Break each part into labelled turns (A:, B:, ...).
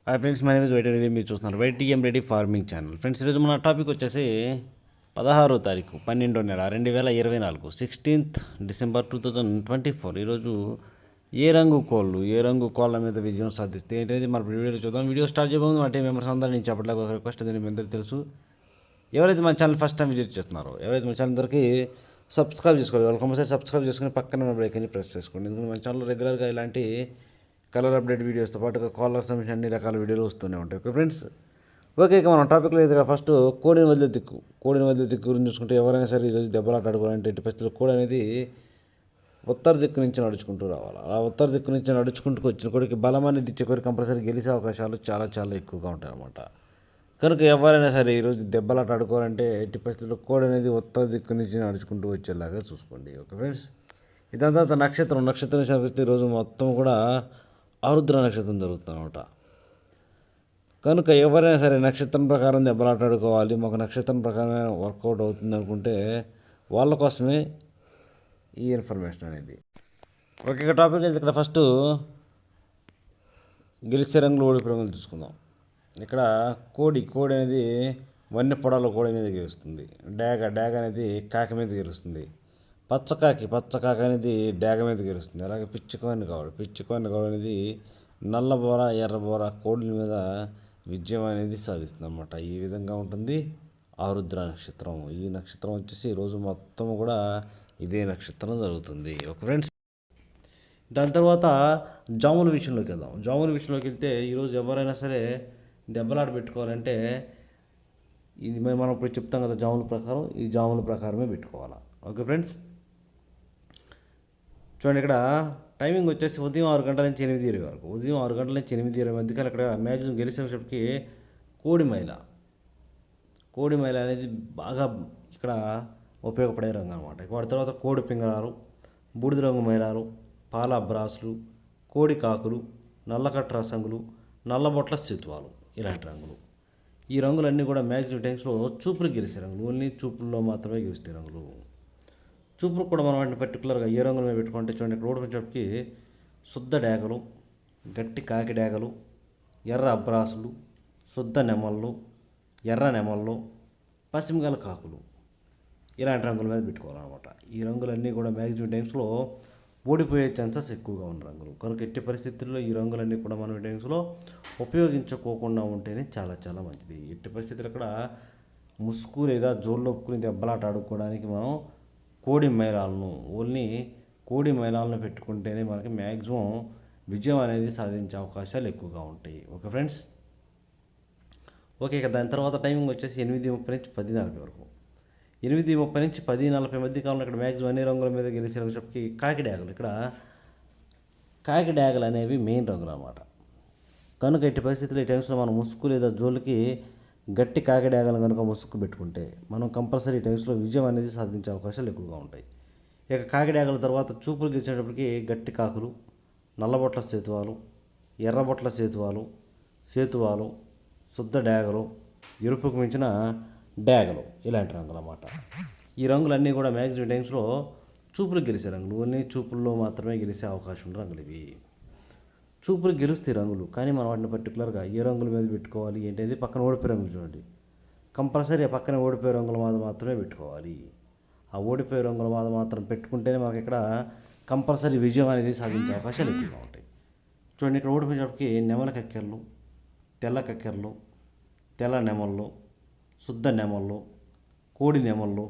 A: Hi friends, my name is YT Reddy. మీరు చూస్తున్నారు YTM Reddy farming channel. Friends, ఈరోజు మన టాపిక్ వచ్చేసి 16వ తారీఖు 12వ నెల 2024 16th December 2024. ఈరోజు ఏ రంగు కోళ్ళ మీద విజయం సాధిస్తే ఏంటనేది మన వీడియోలో చూద్దాం. వీడియో స్టార్ట్ చేయబోతుంది మా టీం మెంబర్స్ అందరూ నుంచి చెప్పట్లేదు ఒక రిక్వెస్ట్ అనేది మీ అందరికీ తెలుసు. ఎవరైతే మన ఛానల్ ఫస్ట్ టైం విజిట్ చేస్తున్నారో, ఎవరైతే మన ఛానల్ అందరికీ సబ్స్క్రైబ్ చేసుకోవాలి, వాళ్ళు కంపల్సరీ సబ్స్క్రైబ్ చేసుకుని పక్కన ఉన్న బ్రేక్ అని ప్రెస్ చేసుకోండి. ఎందుకంటే మన ఛానల్లో రెగ్యులర్గా ఇలాంటి కలర్ అప్డేట్ వీడియోస్తో పాటుగా కాలర్ సంబంధించిన అన్ని రకాల వీడియోలు వస్తూనే ఉంటాయి. ఓకే ఫ్రెండ్స్, ఓకే ఇక మనం టాపిక్లో అయితే ఫస్ట్ కోడిని వదిలే దిక్కు గురించి చూసుకుంటే, ఎవరైనా సరే ఈరోజు దెబ్బలాట ఆడుకోవాలంటే ఎట్టి పరిస్థితుల్లో కోడి అనేది ఉత్తర దిక్కు నుంచి నడుచుకుంటూ రావాలి. అలా ఉత్తర దిక్కు నుంచి నడుచుకుంటూ వచ్చిన కోడికి బలం అనేది ఇచ్చే కోడి కంపల్సరీ గెలిచే అవకాశాలు చాలా చాలా ఎక్కువగా ఉంటాయి అన్నమాట. కనుక ఎవరైనా సరే ఈరోజు దెబ్బలాట ఆడుకోవాలంటే ఎట్టి పరిస్థితుల్లో కోడి అనేది ఉత్తర దిక్కు నుంచి నడుచుకుంటూ వచ్చేలాగా చూసుకోండి. ఓకే ఫ్రెండ్స్, ఇదంతా తర్వాత నక్షత్రం విషయానికి ఈరోజు మొత్తం కూడా ఆరుద్ర నక్షత్రం జరుగుతుందన్నమాట. కనుక ఎవరైనా సరే నక్షత్రం ప్రకారం దెబ్బలాట ఆడుకోవాలి, మాకు నక్షత్రం ప్రకారం వర్కౌట్ అవుతుంది అనుకుంటే వాళ్ళ కోసమే ఈ ఇన్ఫర్మేషన్ అనేది. ఓకే, ఇక టాపిక్ అయితే ఇక్కడ ఫస్ట్ గెలిచే రంగులు ఓడిపోయే రంగులు చూసుకుందాం. ఇక్కడ కోడి అనేది వన్య పొడాల కోడి మీద గెలుస్తుంది. డాగ అనేది కాకి మీద గెలుస్తుంది. పచ్చకాకి అనేది డాగ మీద గెలుస్తుంది. అలాగే పిచ్చుకోని గౌడ అనేది నల్లబోర ఎర్రబోర కోడిల మీద విజయం అనేది సాధిస్తుంది అన్నమాట. ఈ విధంగా ఉంటుంది ఆరుద్ర నక్షత్రం. ఈ నక్షత్రం వచ్చేసి ఈరోజు మొత్తం కూడా ఇదే నక్షత్రం జరుగుతుంది. ఓకే ఫ్రెండ్స్, దాని తర్వాత జాముల విషయంలోకి వెళ్తే ఈరోజు ఎవరైనా సరే దెబ్బలాట పెట్టుకోవాలంటే ఇది మనం ఇప్పుడు చెప్తాం కదా, ఈ జాముల ప్రకారమే పెట్టుకోవాలి. ఓకే ఫ్రెండ్స్, చూడండి ఇక్కడ టైమింగ్ వచ్చేసి ఉదయం 6 గంటల నుంచి 8:20 వరకు. ఉదయం 6 గంటల నుంచి 8:20 మధ్యకాలం ఇక్కడ మ్యాక్సిమం గెలిచేటప్పటికి కోడి మైల అనేది బాగా ఇక్కడ ఉపయోగపడే రంగు అనమాట. వాటి తర్వాత కోడి పింగళాలు, బూడిద రంగు మైలాలు, పాల బ్రాసులు, కోడి కాకులు, నల్లకట్ట రసంగులు, నల్లబొట్ల స్థిత్వాలు, ఇలాంటి రంగులు. ఈ రంగులన్నీ కూడా మ్యాక్సిమం టైమ్స్లో చూపులు గెలిచే రంగులు. ఓన్లీ చూపుల్లో మాత్రమే గెలుస్తాయి రంగులు. చూపులు కూడా మనం వాటిని పర్టికులర్గా ఏ రంగుల మీద పెట్టుకుంటే చూడండి, ఇక్కడ రోడ్డు వచ్చేటప్పటికి శుద్ధ డేగలు, గట్టి కాకి డేగలు, ఎర్ర అబ్రాసులు, శుద్ధ నెమళ్ళు, ఎర్ర నెమళ్ళు, పశ్చిమగల కాకులు, ఇలాంటి రంగుల మీద పెట్టుకోవాలన్నమాట. ఈ రంగులన్నీ కూడా మ్యాక్సిమం టైమ్స్లో ఓడిపోయే ఛాన్సెస్ ఎక్కువగా ఉన్న రంగులు. కనుక ఎట్టి పరిస్థితుల్లో ఈ రంగులన్నీ కూడా మనం టైమ్స్లో ఉపయోగించుకోకుండా ఉంటేనే చాలా చాలా మంచిది. ఎట్టి పరిస్థితులు అక్కడ ముసుగు లేదా జోళ్ళొప్పుకుని దెబ్బలాట ఆడుకోవడానికి మనం ఓన్లీ కోడి మైలాలను పెట్టుకుంటేనే మనకి మ్యాక్సిమం విజయం అనేది సాధించే అవకాశాలు ఎక్కువగా ఉంటాయి. ఓకే ఫ్రెండ్స్, ఓకే ఇక దాని తర్వాత టైమింగ్ వచ్చేసి 8:30 నుంచి 10:40 వరకు. 8:30 నుంచి 10:40 మధ్య కాలంలో ఇక్కడ మ్యాక్సిమం అన్ని రంగుల మీద గెలిచేటప్పటికి కాకి డ్యాగలు అనేవి మెయిన్ రంగులు అన్నమాట. కనుక ఎట్టి పరిస్థితుల్లో ఈ టైమ్స్లో మనం ముసుగు లేదా జోలికి గట్టి కాకి డ్యాగలు కనుక ముసుగు పెట్టుకుంటే మనం కంపల్సరీ టైమ్స్లో విజయం అనేది సాధించే అవకాశాలు ఎక్కువగా ఉంటాయి. ఇక కాకి డ్యాగల తర్వాత చూపులు గెలిచేటప్పటికి గట్టి కాకులు, నల్లబొట్ల సేతువాలు, ఎర్రబొట్ల సేతువాలు, శుద్ధ డ్యాగలు, ఎరుపుకు మించిన డ్యాగలు, ఇలాంటి రంగులు అన్నమాట. ఈ రంగులన్నీ కూడా మ్యాక్సిమం టైమ్స్లో చూపులు గెలిచే రంగులు. ఓన్లీ చూపుల్లో మాత్రమే గెలిచే అవకాశం ఉన్న రంగులు ఇవి. చూపులు గెలుస్తాయి రంగులు, కానీ మనం వాటిని పర్టికులర్గా ఏ రంగుల మీద పెట్టుకోవాలి ఏంటనేది పక్కన ఓడిపోయే రంగులు చూడండి. కంపల్సరీ ఆ పక్కన ఓడిపోయే రంగుల మీద మాత్రమే పెట్టుకోవాలి. ఆ ఓడిపోయే రంగుల మీద మాత్రం పెట్టుకుంటేనే మాకు ఇక్కడ కంపల్సరీ విజయం అనేది సాధించే అవకాశాలు ఎక్కువగా ఉంటాయి. చూడండి, ఇక్కడ ఓడిపోయేటప్పటికి నెమల కక్కెరలు, తెల్ల కక్కెరలు, తెల్ల నెమళ్ళు, శుద్ధ నెమళ్ళు, కోడి నెమళ్ళు,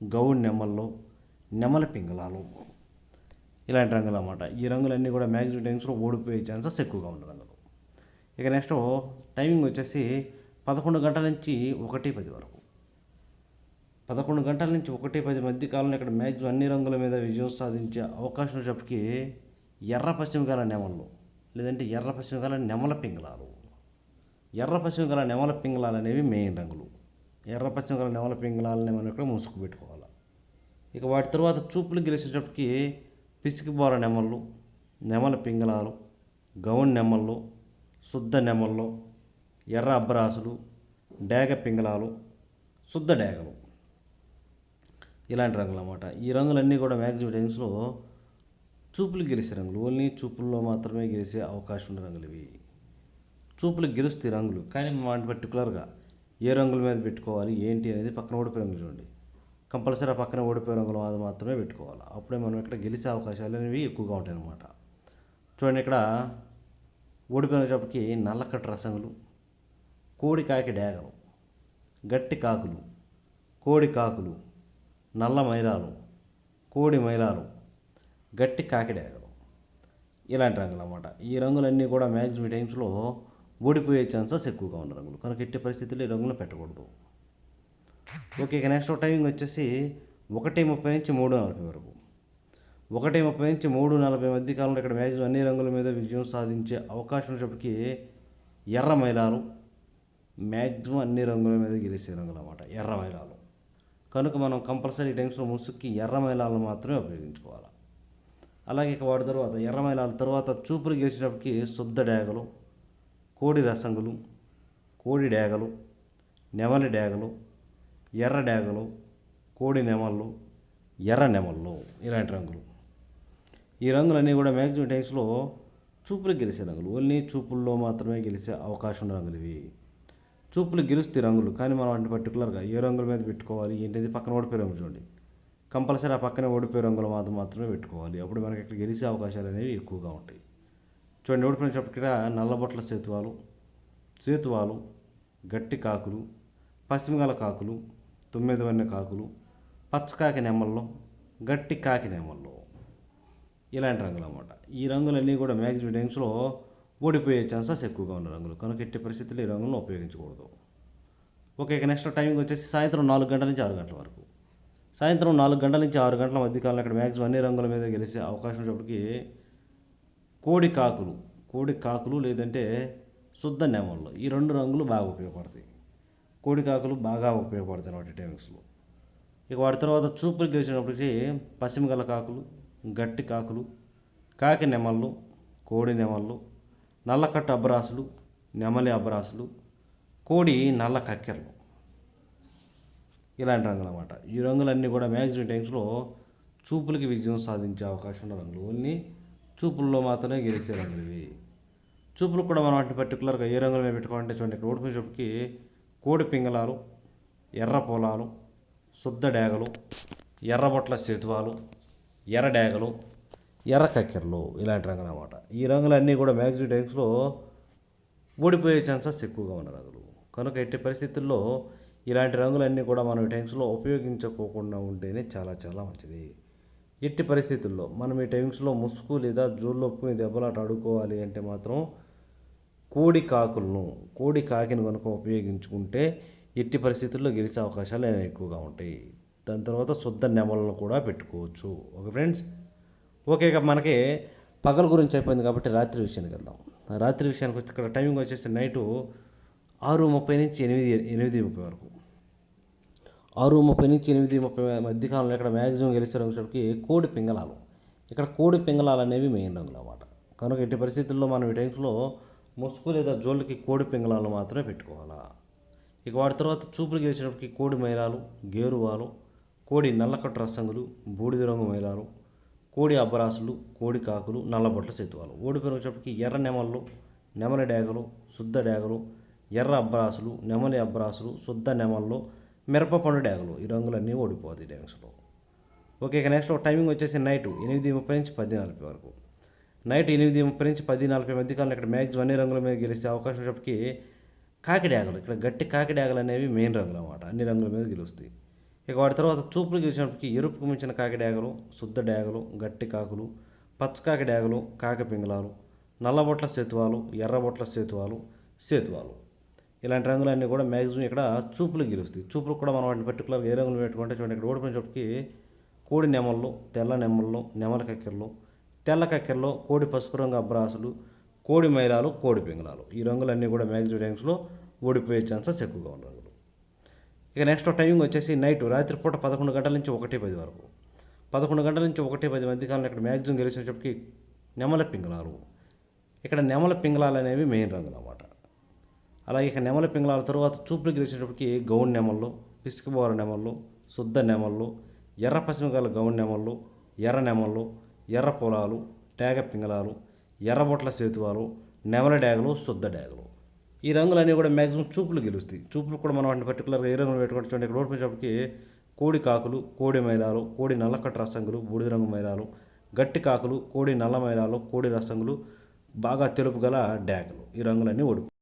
A: గౌడి నెమళ్ళు, నెమల పింగళాలు, ఇలాంటి రంగులు అన్నమాట. ఈ రంగులన్నీ కూడా మ్యాక్సిమం టైమ్స్లో ఓడిపోయే ఛాన్సెస్ ఎక్కువగా ఉన్న రంగులు. ఇక నెక్స్ట్ టైమింగ్ వచ్చేసి 11 గంటల నుంచి 1:10 వరకు. 11 గంటల నుంచి 1:10 మధ్య కాలంలో ఇక్కడ మ్యాక్సిమం అన్ని రంగుల మీద విజయం సాధించే అవకాశం వచ్చేప్పటికి ఎర్ర పశ్చిమకాల నెమళ్ళు లేదంటే ఎర్ర పశ్చిమకాల నెమల పింగళాలు. ఎర్ర పశ్చిమకాల నెమల పింగళాలు అనేవి మెయిన్ రంగులు. ఎర్ర పశ్చిమకాల నెమల పింగళాలని మనం ఇక్కడ ముసుగు పెట్టుకోవాలి. ఇక వాటి తర్వాత చూపులు గెలిచేటప్పటికి పిసికిబోర నెమళ్ళు, నెమల పింగళాలు, గౌన్ నెమళ్ళు, శుద్ధ నెమళ్ళు, ఎర్ర అబ్బరాసులు, డేగ పింగళాలు, శుద్ధ డేగలు, ఇలాంటి రంగులు అన్నమాట. ఈ రంగులన్నీ కూడా మ్యాక్సిమం టైమ్స్లో చూపులు గెలిచే రంగులు. ఓన్లీ చూపుల్లో మాత్రమే గెలిచే అవకాశం ఉన్న రంగులు ఇవి. చూపులకు గెలుస్తాయి రంగులు, కానీ వాటి పర్టికులర్గా ఏ రంగుల మీద పెట్టుకోవాలి ఏంటి అనేది పక్కన ఓడిపోయే రంగులు చూడండి. కంపల్సరీ ఆ పక్కన ఓడిపోయే రంగులు మాత్రమే పెట్టుకోవాలి. అప్పుడే మనం ఇక్కడ గెలిచే అవకాశాలు అనేవి ఎక్కువగా ఉంటాయి అన్నమాట. చూడండి, ఇక్కడ ఓడిపోయినప్పటికీ నల్లకట్టు రసంగులు, కోడి కాకి డేగలు, గట్టి కాకులు, కోడి కాకులు, నల్ల మైలాలు, కోడి మైలాలు, గట్టి కాకి డేగలు, ఇలాంటి రంగులు అన్నమాట. ఈ రంగులన్నీ కూడా మ్యాక్సిమం టైమ్స్లో ఓడిపోయే ఛాన్సెస్ ఎక్కువగా ఉన్న రంగులు, కనుక ఎట్టి పరిస్థితుల్లో ఈ రంగులను పెట్టకూడదు. ఓకే, ఇక నెక్స్ట్ టైమింగ్ వచ్చేసి 1:30 నుంచి 3:40 వరకు. 1:30 నుంచి 3:40 మధ్య కాలంలో ఇక్కడ మ్యాక్సిమం అన్ని రంగుల మీద విజయం సాధించే అవకాశం ఉన్నప్పటికీ ఎర్ర మైలాలు మ్యాక్సిమం అన్ని రంగుల మీద గెలిచే రంగులు అన్నమాట, ఎర్ర మైలాలు. కనుక మనం కంపల్సరీ టైమ్స్లో ముసుగుకి ఎర్ర మైలాలను మాత్రమే ఉపయోగించుకోవాలి. అలాగే ఇక వాటి తర్వాత ఎర్ర మైలాల తర్వాత చూపులు గెలిచినప్పటికీ శుద్ధ డేగలు, కోడి రసంగులు, కోడి డేగలు, నెమలి డేగలు, ఎర్ర డేగలు, కోడి నెమళ్ళు, ఎర్ర నెమళ్ళు, ఇలాంటి రంగులు. ఈ రంగులన్నీ కూడా మ్యాక్సిమం టైమ్స్లో చూపులు గెలిచే రంగులు, ఓన్లీ చూపుల్లో మాత్రమే గెలిచే అవకాశం ఉన్న రంగులు ఇవి. చూపులు గెలుస్తాయి రంగులు, కానీ మనం వాటిని పర్టికులర్గా ఏ రంగుల మీద పెట్టుకోవాలి ఏంటిది పక్కన ఓడిపోయే రంగులు చూడండి. కంపల్సరీ ఆ పక్కనే ఓడిపోయే రంగుల మాత్రమే పెట్టుకోవాలి. అప్పుడు మనకి ఇక్కడ గెలిచే అవకాశాలు అనేవి ఎక్కువగా ఉంటాయి. చూడండి, ఓడిపోయినప్పటికీ నల్లబొట్ల సేతువాలు, గట్టి కాకులు, పశ్చిమగల కాకులు, 9 వన్నె కాకులు, పచ్చకాకి నెమల్లో, గట్టి కాకి నెమల్లో, ఇలాంటి రంగులు అన్నమాట. ఈ రంగులన్నీ కూడా మ్యాక్సిమం టైమ్స్లో ఓడిపోయే ఛాన్సెస్ ఎక్కువగా ఉన్న రంగులు, కనుక ఎట్టి పరిస్థితుల్లో ఈ రంగులను ఉపయోగించకూడదు. ఓకే, ఇక నెక్స్ట్ టైమింగ్ వచ్చేసి సాయంత్రం 4 గంటల నుంచి 6 గంటల వరకు. సాయంత్రం 4 గంటల నుంచి 6 గంటల మధ్యకాలంలో ఇక్కడ మ్యాక్సిమం అన్ని రంగుల మీద గెలిచే అవకాశం ఉన్నప్పటికీ కోడి కాకులు లేదంటే శుద్ధ నెమళ్ళు, ఈ 2 రంగులు బాగా ఉపయోగపడతాయి. కోడి కాకులు బాగా ఉపయోగపడతాయి వాటి టైమింగ్స్లో. ఇక వాటి తర్వాత చూపులు గెలిచినప్పటికీ పశ్చిమగల కాకులు, గట్టి కాకులు, కాకి నెమళ్ళు, కోడి నెమళ్ళు, నల్లకట్టు అబ్బరాసులు, నెమలి అబ్బరాసులు, కోడి నల్ల కక్కెరలు, ఇలాంటి రంగులు అన్నమాట. ఈ రంగులన్నీ కూడా మ్యాక్సిమం టైమ్స్లో చూపులకి విజయం సాధించే అవకాశం ఉన్న రంగులు, ఓన్లీ చూపుల్లో మాత్రమే గెలిచే రంగులు ఇవి. చూపులు కూడా మనం వాటిని పర్టికులర్గా ఏ రంగుల మీద పెట్టుకోవాలంటే చూడండి, ఇక్కడ ఓడిపోయేటప్పటికి కోడి పింగళాలు, ఎర్ర పొలాలు, శుద్ధ డేగలు, ఎర్రబొట్ల సేతువాలు, ఎర్ర డేగలు, ఎర్ర కక్కెరలు, ఇలాంటి రంగులు అన్నమాట. ఈ రంగులన్నీ కూడా మ్యాక్సిమం టైమ్స్లో ఓడిపోయే ఛాన్సెస్ ఎక్కువగా ఉన్న రంగులు, కనుక ఎట్టి పరిస్థితుల్లో ఇలాంటి రంగులన్నీ కూడా మనం ఈ టైమ్స్లో ఉపయోగించుకోకుండా ఉంటేనే చాలా చాలా మంచిది. ఎట్టి పరిస్థితుల్లో మనం ఈ టైమ్స్లో ముసుగు లేదా జోళ్ళొప్పుని దెబ్బలాట ఆడుకోవాలి అంటే మాత్రం కోడి కాకిని కనుక ఉపయోగించుకుంటే ఎట్టి పరిస్థితుల్లో గెలిచే అవకాశాలు ఎక్కువగా ఉంటాయి. దాని తర్వాత శుద్ధ నెమలను కూడా పెట్టుకోవచ్చు. ఓకే ఫ్రెండ్స్, ఓకే, ఇక మనకి పగల గురించి అయిపోయింది కాబట్టి రాత్రి విషయానికి వెళ్దాం. రాత్రి విషయానికి వచ్చి ఇక్కడ టైమింగ్ వచ్చేసి నైటు 6:30 నుంచి 8:30 వరకు. 6:30 నుంచి 8:30 మధ్యకాలంలో ఇక్కడ మ్యాక్సిమం గెలిచే రంగులకి కోడి పింగళాలు. ఇక్కడ కోడి పింగళాలు అనేవి మెయిన్ రంగులు అన్నమాట. కనుక ఎట్టి పరిస్థితుల్లో మనం ఈ టైమ్స్లో ముసుగు లేదా జోళ్ళకి కోడి పింగళాలు మాత్రమే పెట్టుకోవాలా. ఇక వాటి తర్వాత చూపులు గెలిచినప్పటికీ కోడి మైలాలు, గేరువాలు, కోడి నల్లకట్టు రసంగులు, బూడిద రంగు మైలాలు, కోడి అబ్బరాసులు, కోడి కాకులు, నల్లబొట్ల సేతువాలు. ఓడిపోయిన వచ్చేటప్పటికి ఎర్ర నెమళ్ళు, నెమలి డేగలు, శుద్ధ డేగలు, ఎర్ర అబ్బరాసులు, నెమలి అబ్బరాసులు, శుద్ధ నెమళ్ళు, మిరపపండు డేగలు, ఈ రంగులన్నీ ఓడిపోతాయి టైమ్స్లో. ఓకే, ఇక నెక్స్ట్ టైమింగ్ వచ్చేసి నైటు 8:30 నుంచి 10:40 వరకు. నైట్ 8:30 నుంచి 10:40 మధ్య కాలంలో ఇక్కడ మ్యాక్సిమం అన్ని రంగుల మీద గెలిచే అవకాశం ఉన్నప్పటికీ కాకి డేగలు, ఇక్కడ గట్టి కాకి డేగలు అనేవి మెయిన్ రంగులు అన్నమాట, అన్ని రంగుల మీద గెలుస్తాయి. ఇక వాటి తర్వాత చూపులు గెలిచినప్పటికీ ఎరుపుకు మించిన కాకి డేగలు, శుద్ధ డేగలు, గట్టి కాకులు, పచ్చకాకి డేగలు, కాకి పింగళాలు, నల్లబొట్ల సేతువాలు, ఎర్రబొట్ల సేతువాలు, ఇలాంటి రంగులన్నీ కూడా మ్యాక్సిమం ఇక్కడ చూపులు గెలుస్తాయి. చూపులు కూడా మనం వాటిని పర్టికులర్గా ఏ రంగులు పెట్టుకుంటే చూడండి, ఇక్కడ ఓడిపోయినప్పటికీ కోడి నెమళ్ళు, తెల్ల నెమళ్ళు, నెమల కక్కెరలు, తెల్ల కక్కెరలో కోడి పసుపు రంగు అబ్బరాసులు, కోడి మైలాలు, కోడి పింగళాలు, ఈ రంగులన్నీ కూడా మ్యాక్సిమం టైమ్స్లో ఓడిపోయే ఛాన్సెస్ ఎక్కువగా ఉన్న రంగులు. ఇక నెక్స్ట్ టైమింగ్ వచ్చేసి నైట్ రాత్రిపూట 11 గంటల నుంచి 1:10 వరకు. 11 గంటల నుంచి 1:10 మధ్యకాలంలో ఇక్కడ మ్యాక్సిమం గెలిచినప్పటికీ నెమల పింగళాలు. ఇక్కడ నెమల పింగళాలు అనేవి మెయిన్ రంగులు అన్నమాట. అలాగే ఇక నెమల పింగళాల తర్వాత చూపులు గెలిచినప్పటికీ గౌన్ నెమళ్ళు, పిసికిబోర నెమళ్ళు, శుద్ధ నెమళ్ళు, ఎర్ర పశ్చిమగల గౌన్ నెమళ్ళు, ఎర్ర నెమళ్ళు, ఎర్ర పొలాలు, డేగ పింగళాలు, ఎర్రబొట్ల సేతువాలు, నెమల డేగలు, శుద్ధ డేగలు, ఈ రంగులన్నీ కూడా మ్యాక్సిమం చూపులు గెలుస్తాయి. చూపులు కూడా మనం వాటిని పర్టికులర్గా ఏ రంగులు పెట్టుకుంటే చూడండి, ఇక్కడ ఓడిపోయేటప్పటికి కోడి కాకులు, కోడి మైదాలు, కోడి నల్లకట్ట రసంగులు, బూడిద రంగు మైదాలు, గట్టి కాకులు, కోడి నల్ల మైదాలు, కోడి రసంగులు, బాగా తెలుపు గల డ్యాగలు, ఈ రంగులన్నీ ఓడిపోయి